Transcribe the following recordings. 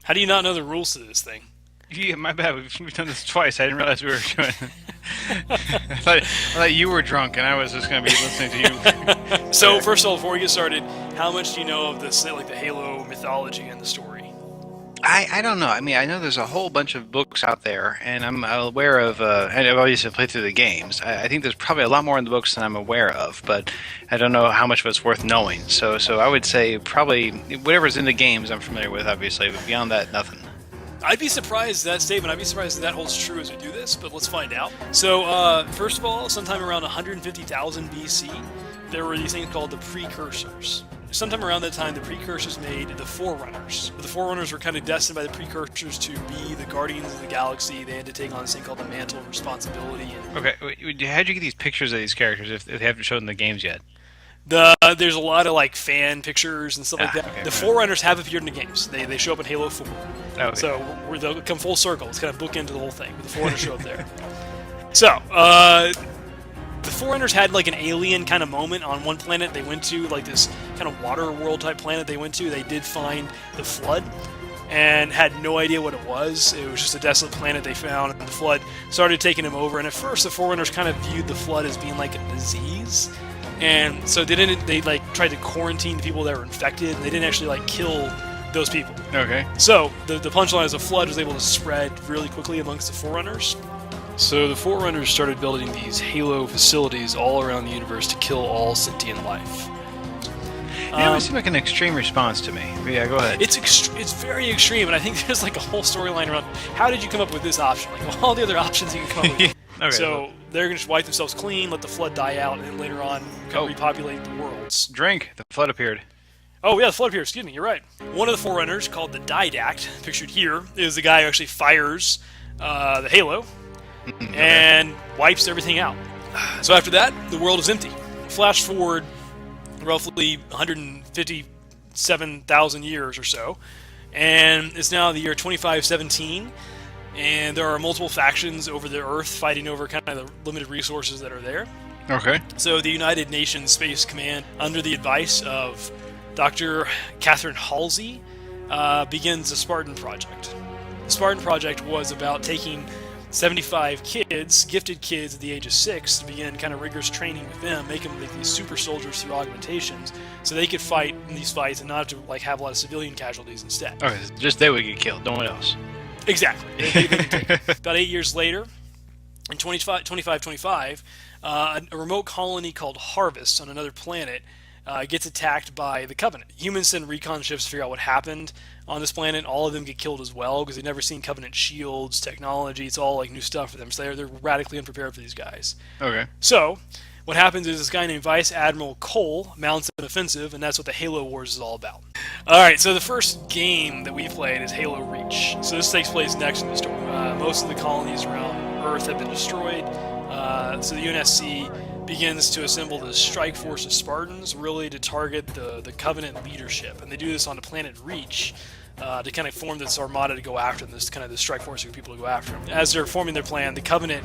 How do you not know the rules to this thing? Yeah, my bad. We've done this twice. I didn't realize we were doing. I thought you were drunk and I was just going to be listening to you. So, Okay. first of all, before we get started, how much do you know of this, like the Halo mythology and the story? I don't know. I mean, I know there's a whole bunch of books out there, and I'm aware of. And I've obviously played through the games. I think there's probably a lot more in the books than I'm aware of, but I don't know how much of it's worth knowing. So I would say probably whatever's in the games I'm familiar with, obviously, but beyond that, nothing. I'd be surprised that statement. I'd be surprised that holds true as we do this, but let's find out. So, first of all, sometime around 150,000 BC, there were these things called the precursors. Sometime around that time, the precursors made the Forerunners. The Forerunners were kind of destined by the precursors to be the guardians of the galaxy. They had to take on this thing called the mantle of responsibility. And Okay, how'd you get these pictures of these characters if they haven't shown in the games yet? there's a lot of like fan pictures and stuff like Ah, that. okay, The right. Forerunners have appeared in the games. They show up in Halo 4. Oh, okay. So they'll come full circle. It's kind of bookend to the whole thing. But the Forerunners show up there. So, the Forerunners had like an alien kind of moment on one planet they went to, like this kind of water world type planet they went to. They did find the Flood and had no idea what it was. It was just a desolate planet they found, and the Flood started taking them over. And at first, the Forerunners kind of viewed the Flood as being like a disease, and so they didn't. They like tried to quarantine the people that were infected, and they didn't actually like kill those people. Okay. So the punchline is the Flood was able to spread really quickly amongst the Forerunners. So the Forerunners started building these Halo facilities all around the universe to kill all sentient life. It always seemed like an extreme response to me. But yeah, go ahead. It's very extreme, and I think there's like a whole storyline around how did you come up with this option? Like of all the other options you can come up with. Okay. So they're going to just wipe themselves clean, let the Flood die out, and then later on kind of repopulate the worlds. Drink. The flood appeared. Oh yeah, the Flood here. Excuse me, you're right. One of the Forerunners, called the Didact, pictured here, is the guy who actually fires the Halo and wipes everything out. So after that, the world is empty. Flash forward roughly 157,000 years or so, and it's now the year 2517, and there are multiple factions over the Earth fighting over kind of the limited resources that are there. Okay. So the United Nations Space Command, under the advice of Dr. Catherine Halsey, begins the Spartan Project. The Spartan Project was about taking 75 kids, gifted kids at the age of 6, to begin kind of rigorous training with them, make them like these super soldiers through augmentations, so they could fight in these fights and not have to like have a lot of civilian casualties instead. Okay. Just they would get killed. No one else. Exactly. About 8 years later, in 2525, a remote colony called Harvest on another planet gets attacked by the Covenant. Humans send recon ships to figure out what happened on this planet. All of them get killed as well because they've never seen Covenant shields, technology. It's all like new stuff for them. So they're radically unprepared for these guys. Okay. So what happens is this guy named Vice Admiral Cole mounts an offensive, and that's what the Halo Wars is all about. All right, so the first game that we played is Halo Reach. So this takes place next in the story. Most of the colonies around Earth have been destroyed. So the UNSC begins to assemble the strike force of Spartans, really to target the Covenant leadership. And they do this on the planet Reach to kind of form this armada to go after them, this kind of the strike force of people to go after them. As they're forming their plan, the Covenant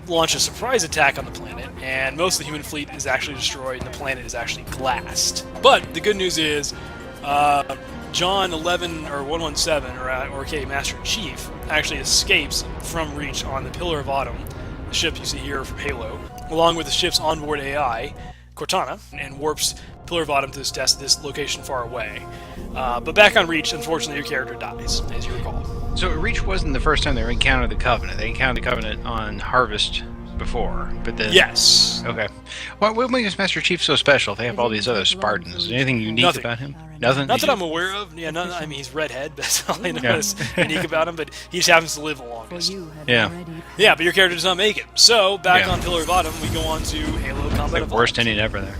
launch a surprise attack on the planet, and most of the human fleet is actually destroyed, and the planet is actually glassed. But the good news is, John 11 or 117, or Master Chief, actually escapes from Reach on the Pillar of Autumn, the ship you see here from Halo, along with the ship's onboard AI, Cortana, and warps Pillar of Autumn to this location far away. But back on Reach, unfortunately, your character dies, as you recall. So Reach wasn't the first time they encountered the Covenant. They encountered the Covenant on Harvest before, but then Yes. okay. What makes Master Chief so special? If they have all these other Spartans. Is there anything unique Nothing. about him? Nothing. Not that I'm aware of. Yeah, I mean, he's redhead. That's all I know Yeah. is unique about him. But he just happens to live the longest. Yeah. Yeah, but your character does not make it. So back Yeah. on Pillar of Autumn, we go on to Halo Combat Like Evolved. worst ending ever there.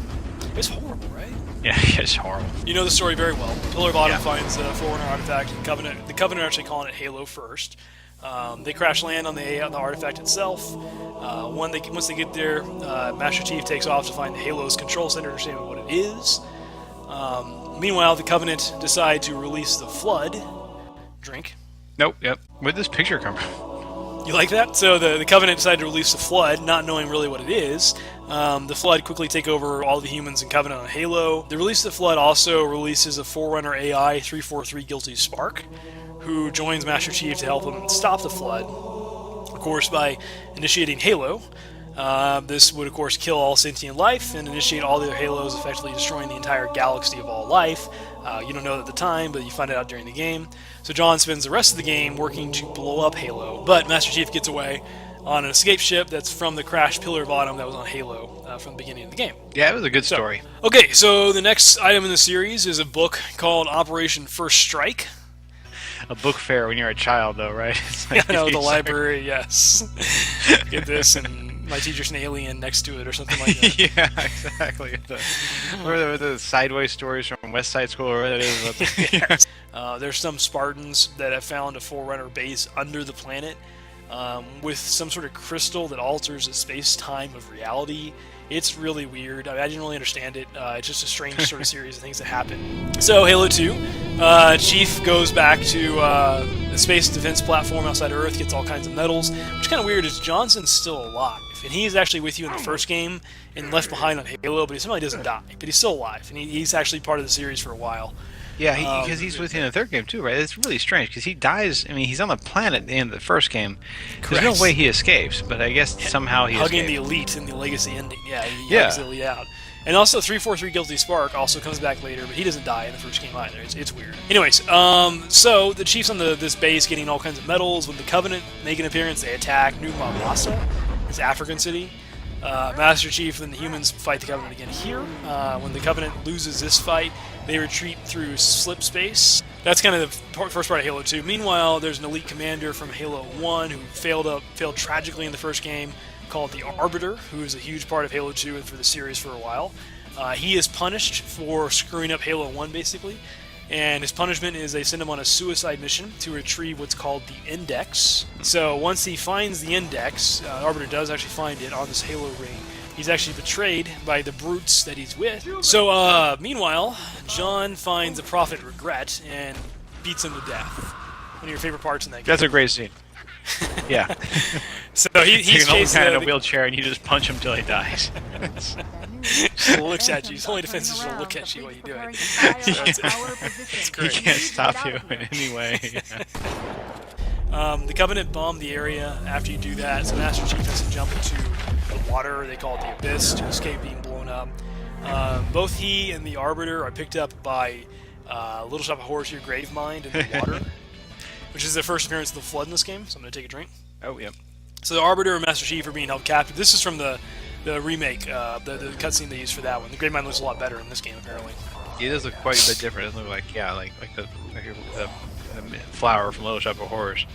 It's horrible, right? Yeah, it's horrible. You know the story very well. Pillar of Autumn Yeah. finds a Forerunner artifact. The Covenant are actually calling it Halo first. They crash land on the artifact itself. Once they get there, Master Chief takes off to find the Halo's control center to understand what it is. Meanwhile, the Covenant decide to release the Flood. Drink. Nope. Yep. Where'd this picture come from? You like that? So the Covenant decided to release the Flood, not knowing really what it is. The Flood quickly take over all the humans in Covenant on Halo. The release of the Flood also releases a Forerunner AI 343 Guilty Spark, who joins Master Chief to help him stop the Flood, of course, by initiating Halo. This would, of course, kill all sentient life and initiate all the other Halos, effectively destroying the entire galaxy of all life. You don't know at the time, but you find it out during the game. So John spends the rest of the game working to blow up Halo, but Master Chief gets away on an escape ship that's from the crashed pillar bottom that was on Halo from the beginning of the game. Yeah, it was a good story. Okay, so the next item in the series is a book called Operation First Strike. A book fair when you're a child, though, right? It's I know, the library, yes. Get this, and my teacher's an alien next to it or something like that. Yeah, exactly. Or the sideways stories from West Side School or whatever it is. Yes. There's some Spartans that have found a Forerunner base under the planet with some sort of crystal that alters the space-time of reality. It's really weird. I didn't really understand it. It's just a strange sort of series of things that happen. So, Halo 2, Chief goes back to the space defense platform outside Earth, gets all kinds of medals. What's kind of weird is Johnson's still alive, and he's actually with you in the first game and left behind on Halo, but he somehow doesn't die. But he's still alive, and he's actually part of the series for a while. Yeah, because he's with you in the third game too, right? It's really strange because he dies. I mean, he's on the planet at the end of the first game. Correct. There's no way he escapes, but I guess somehow he hugging escaped. the Elite in the Legacy ending. Yeah, he hugs the Elite out. And also 343 Guilty Spark also comes back later, but he doesn't die in the first game either. It's weird. Anyways, so the Chief's on this base getting all kinds of medals. When the Covenant make an appearance, they attack New Mombasa, this African city. Master Chief and the humans fight the Covenant again here. When the Covenant loses this fight, they retreat through slip space. That's kind of the first part of Halo 2. Meanwhile, there's an elite commander from Halo 1 who failed tragically in the first game, called the Arbiter, who is a huge part of Halo 2 and for the series for a while. He is punished for screwing up Halo 1, basically. And his punishment is they send him on a suicide mission to retrieve what's called the Index. So once he finds the Index, Arbiter does actually find it on this Halo ring. He's actually betrayed by the brutes that he's with. So meanwhile, John finds the Prophet Regret and beats him to death. One of your favorite parts in that game. That's a great scene. Yeah. So he's an old chasing guy in a wheelchair and you just punch him till he dies. Just looks at you. His only defense is to look at you while you do it. So it's He great. can't stop you in any way. Yeah. The Covenant bomb the area after you do that, so Master Chief has to jump into the water, they call it the Abyss, to escape being blown up. Both he and the Arbiter are picked up by Little Shop of Horrors, Your Grave Mind in the water, which is the first appearance of the Flood in this game, so I'm going to take a drink. Oh, yeah. So the Arbiter and Master Chief are being held captive. This is from the remake, the cutscene they used for that one. The Grave Mind looks a lot better in this game, apparently. It does look quite a bit different. It doesn't look like, the flower from Little Shop of Horrors.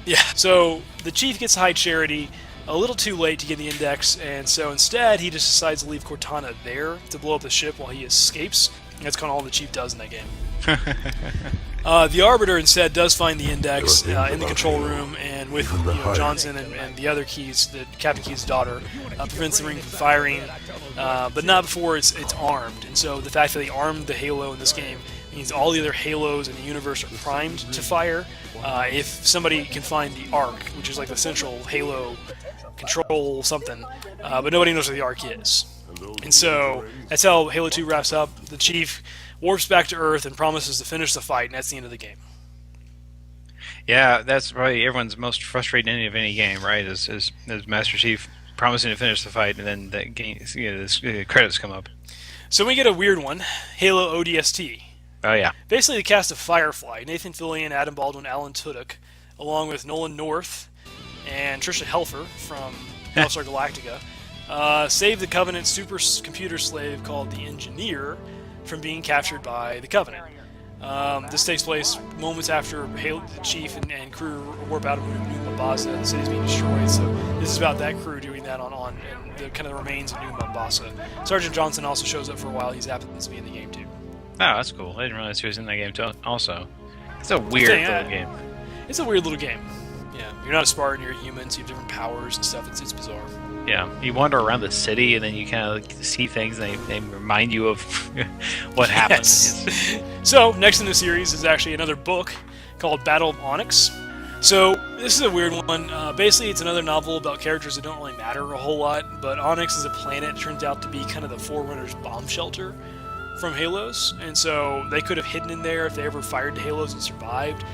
Yeah, so the Chief gets High Charity a little too late to get the Index, and so instead he just decides to leave Cortana there to blow up the ship while he escapes. And that's kind of all the Chief does in that game. The Arbiter instead does find the Index in the control room, and with Johnson and the other Keys, the Captain Key's daughter, prevents the ring from firing, but not before it's armed. And so the fact that they armed the Halo in this game means all the other Halos in the universe are primed to fire. If somebody can find the Ark, which is like the central Halo control something, but nobody knows where the Ark is. And so that's how Halo 2 wraps up. The Chief warps back to Earth and promises to finish the fight, and that's the end of the game. Yeah, that's probably everyone's most frustrating ending of any game, right? Is Master Chief promising to finish the fight, and then the game, the credits come up. So we get a weird one, Halo ODST. Oh, yeah. Basically, the cast of Firefly, Nathan Fillion, Adam Baldwin, Alan Tudyk, along with Nolan North and Trisha Helfer from Battlestar Galactica, saved the Covenant supercomputer slave called the Engineer from being captured by the Covenant. This takes place moments after Halo, the Chief and crew warp out of New Mombasa, and the city's being destroyed. So this is about that crew doing that on the kind of the remains of New Mombasa. Sergeant Johnson also shows up for a while. He happens to be in the game too. Oh, that's cool. I didn't realize he was in that game also. It's a weird little game. It's a weird little game. Yeah, you're not a Spartan, you're a human, so you have different powers and stuff. It's bizarre. Yeah, you wander around the city and then you kind of see things and they remind you of what happened. Yes. So, next in the series is actually another book called Battle of Onyx. So, this is a weird one. Basically, it's another novel about characters that don't really matter a whole lot, but Onyx is a planet that turns out to be kind of the Forerunner's bomb shelter from halos, and so they could have hidden in there if they ever fired the halos and survived.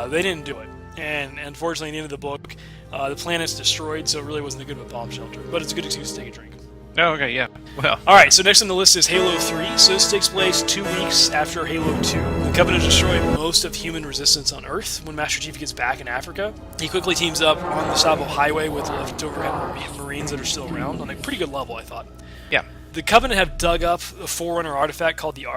They didn't do it, and unfortunately, at the end of the book, the planet's destroyed, so it really wasn't a good of a bomb shelter. But it's a good excuse to take a drink. Oh, okay, yeah. Well. Alright, so next on the list is Halo 3. So this takes place 2 weeks after Halo 2. The Covenant destroyed most of human resistance on Earth when Master Chief gets back in Africa. He quickly teams up on the Sabo Highway with leftover Marines that are still around on a pretty good level, I thought. Yeah. The Covenant have dug up a Forerunner artifact called the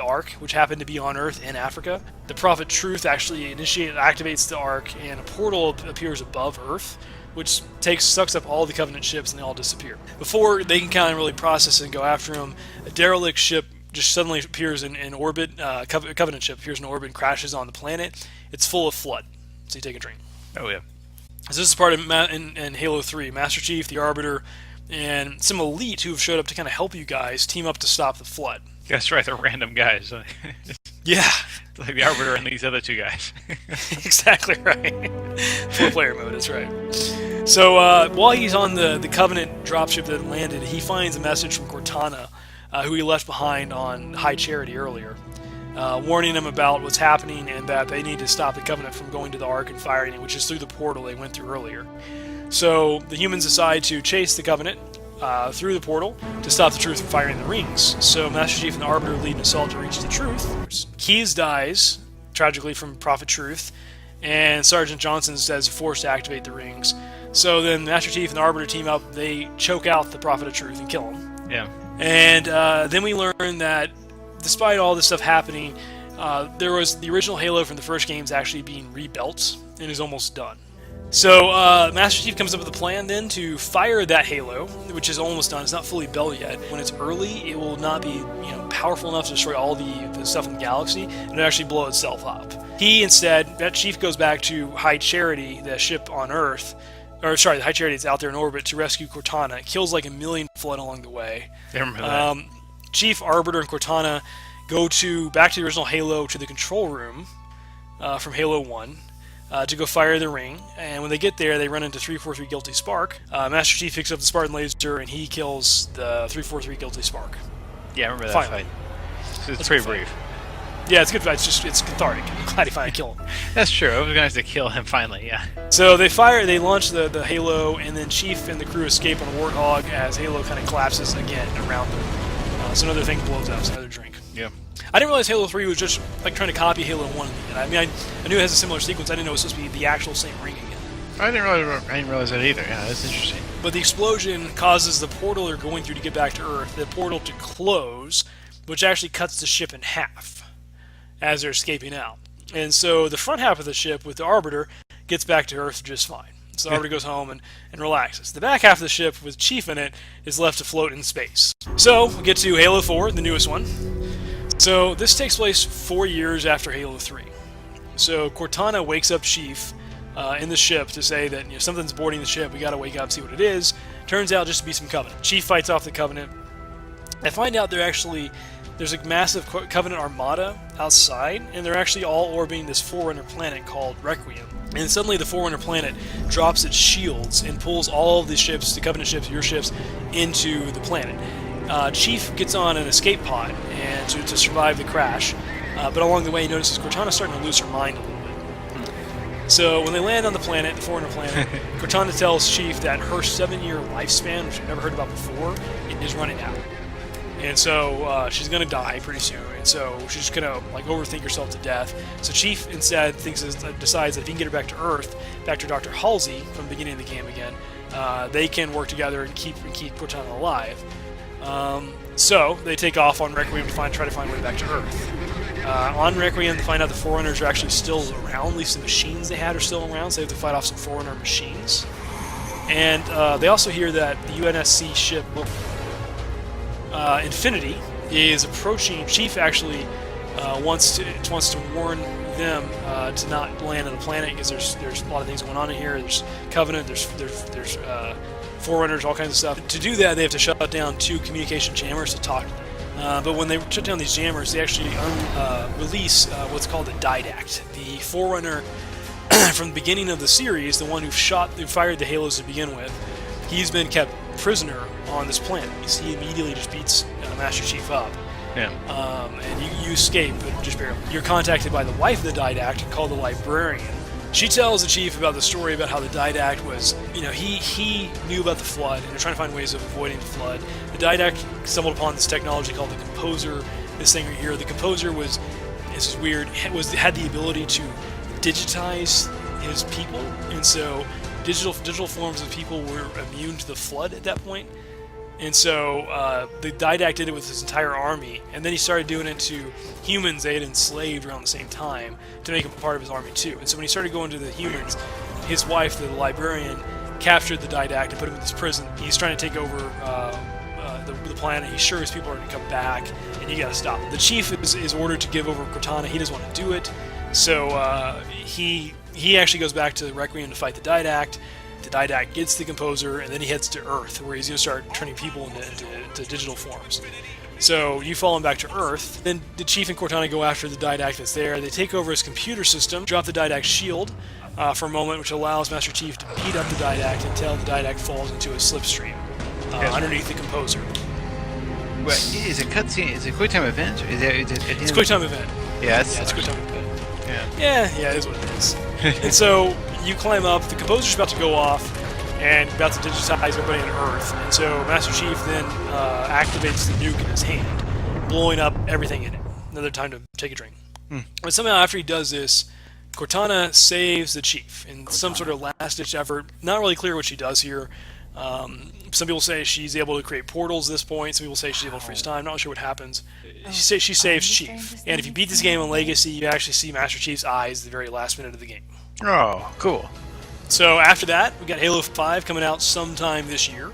Ark, which happened to be on Earth and Africa. The Prophet Truth actually activates the Ark, and a portal appears above Earth, which sucks up all the Covenant ships, and they all disappear. Before they can kind of really process and go after them, a derelict ship just suddenly appears in orbit. A Covenant ship appears in orbit and crashes on the planet. It's full of flood, so you take a drink. Oh, yeah. So this is part of in Halo 3. Master Chief, the Arbiter, and some elite who have showed up to kind of help you guys team up to stop the flood. That's right, they're random guys. Yeah. Like the Arbiter and these other 2 guys. Exactly right. 4-player mode, that's right. So while he's on the Covenant dropship that landed, he finds a message from Cortana, who he left behind on High Charity earlier, warning him about what's happening and that they need to stop the Covenant from going to the Ark and firing it, which is through the portal they went through earlier. So the humans decide to chase the Covenant through the portal to stop the Truth from firing the rings. So Master Chief and the Arbiter lead an assault to reach the Truth. Keyes dies, tragically, from Prophet Truth, and Sergeant Johnson is forced to activate the rings. So then Master Chief and the Arbiter team up, they choke out the Prophet of Truth and kill him. Yeah. And then we learn that despite all this stuff happening, there was the original Halo from the first games actually being rebuilt and is almost done. So Master Chief comes up with a plan then to fire that Halo, which is almost done. It's not fully built yet. When it's early, it will not be powerful enough to destroy all the stuff in the galaxy, and it'll actually blow itself up. He instead, that Chief goes back to High Charity, the ship on Earth, or sorry, the High Charity is out there in orbit to rescue Cortana. It kills like 1 million flood along the way. I remember that. Chief, Arbiter, and Cortana go back to the original Halo to the control room from Halo 1. To go fire the ring, and when they get there, they run into 343 Guilty Spark. Master Chief picks up the Spartan laser, and he kills the 343 Guilty Spark. Yeah, I remember that Finally. fight. It's pretty brief. Yeah, it's good fight. It's cathartic. I'm glad he finally killed him. That's true. I was going to have to kill him finally, yeah. So they launch the Halo, and then Chief and the crew escape on a Warthog as Halo kind of collapses again around them. So another thing blows up, so another drink. Yeah. I didn't realize Halo 3 was just like trying to copy Halo 1. I mean, I knew it has a similar sequence. I didn't know it was supposed to be the actual same ring again. I didn't realize that either. Yeah, that's interesting. But the explosion causes the portal they're going through to get back to Earth, the portal to close, which actually cuts the ship in half as they're escaping out. And so the front half of the ship with the Arbiter gets back to Earth just fine. So the Arbiter goes home and relaxes. The back half of the ship with Chief in it is left to float in space. So we get to Halo 4, the newest one. So this takes place 4 years after Halo 3. So Cortana wakes up Chief in the ship to say that something's boarding the ship. We got to wake up, see what it is. Turns out just to be some Covenant. Chief fights off the Covenant. I find out there's a massive Covenant armada outside, and they're actually all orbiting this Forerunner planet called Requiem. And suddenly the Forerunner planet drops its shields and pulls all of the ships, the Covenant ships, your ships, into the planet. Chief gets on an escape pod and to survive the crash, but along the way he notices Cortana's starting to lose her mind a little bit. So when they land on the planet, the Forerunner planet, Cortana tells Chief that her 7-year lifespan, which I've never heard about before, is running out. And so she's going to die pretty soon, and so she's going to overthink herself to death. So Chief instead decides that if he can get her back to Earth, back to Dr. Halsey from the beginning of the game again, they can work together and keep Cortana alive. So they take off on Requiem to try to find a way back to Earth. On Requiem, they find out the Forerunners are actually still around. At least the machines they had are still around, so they have to fight off some Forerunner machines. And they also hear that the UNSC ship Infinity is approaching. Chief actually wants to warn them to not land on the planet because there's a lot of things going on in here. There's Covenant, there's Forerunners, all kinds of stuff. To do that, they have to shut down 2 communication jammers to talk to them. But when they shut down these jammers, they actually release what's called a Didact. The Forerunner from the beginning of the series, the one who fired the Halos to begin with, he's been kept prisoner on this planet. He immediately just beats Master Chief up. Yeah. And you escape, but just barely. You're contacted by the wife of the Didact, called the Librarian. She tells the chief about the story about how the Didact was, he knew about the flood, and they're trying to find ways of avoiding the flood. The Didact stumbled upon this technology called the Composer. This thing right here, the Composer this is weird, had the ability to digitize his people, and so digital forms of people were immune to the flood at that point. And so the Didact did it with his entire army, and then he started doing it to humans they had enslaved around the same time to make them a part of his army too. And so when he started going to the humans, his wife, the Librarian, captured the Didact and put him in this prison. He's trying to take over the planet. He's sure his people are going to come back, and you got to stop him. The chief is ordered to give over Cortana. He doesn't want to do it, so he actually goes back to Requiem to fight the Didact. The Didact gets the Composer, and then he heads to Earth, where he's going to start turning people into digital forms. So you follow him back to Earth. Then the Chief and Cortana go after the Didact that's there. They take over his computer system, drop the Didact's shield for a moment, which allows Master Chief to beat up the Didact until the Didact falls into a slipstream underneath the Composer. What, is it cutscene? Is it QuickTime event? It's a QuickTime event. Yeah, it's a QuickTime event. Yeah, it is what it is. And so you climb up. The Composer's about to go off and about to digitize everybody on Earth. And so Master Chief then activates the nuke in his hand, blowing up everything in it. Another time to take a drink. But somehow after he does this, Cortana saves the Chief in some sort of last-ditch effort. Not really clear what she does here. Some people say she's able to create portals at this point. Some people say she's able to freeze time. Not sure what happens. She saves Chief. And if you beat this game on Legacy, you actually see Master Chief's eyes at the very last minute of the game. Oh, cool. So after that, we got Halo 5 coming out sometime this year.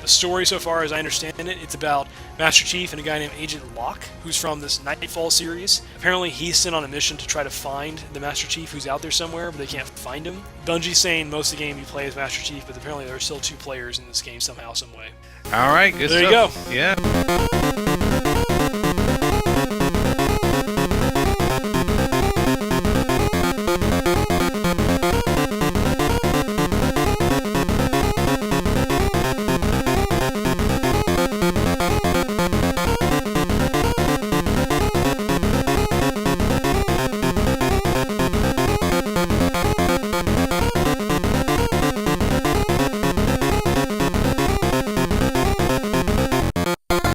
The story so far, as I understand it, it's about Master Chief and a guy named Agent Locke, who's from this Nightfall series. Apparently, he's sent on a mission to try to find the Master Chief who's out there somewhere, but they can't find him. Bungie's saying most of the game you play as Master Chief, but apparently there are still 2 players in this game somehow, some way. All right, good there stuff. There you go. Yeah.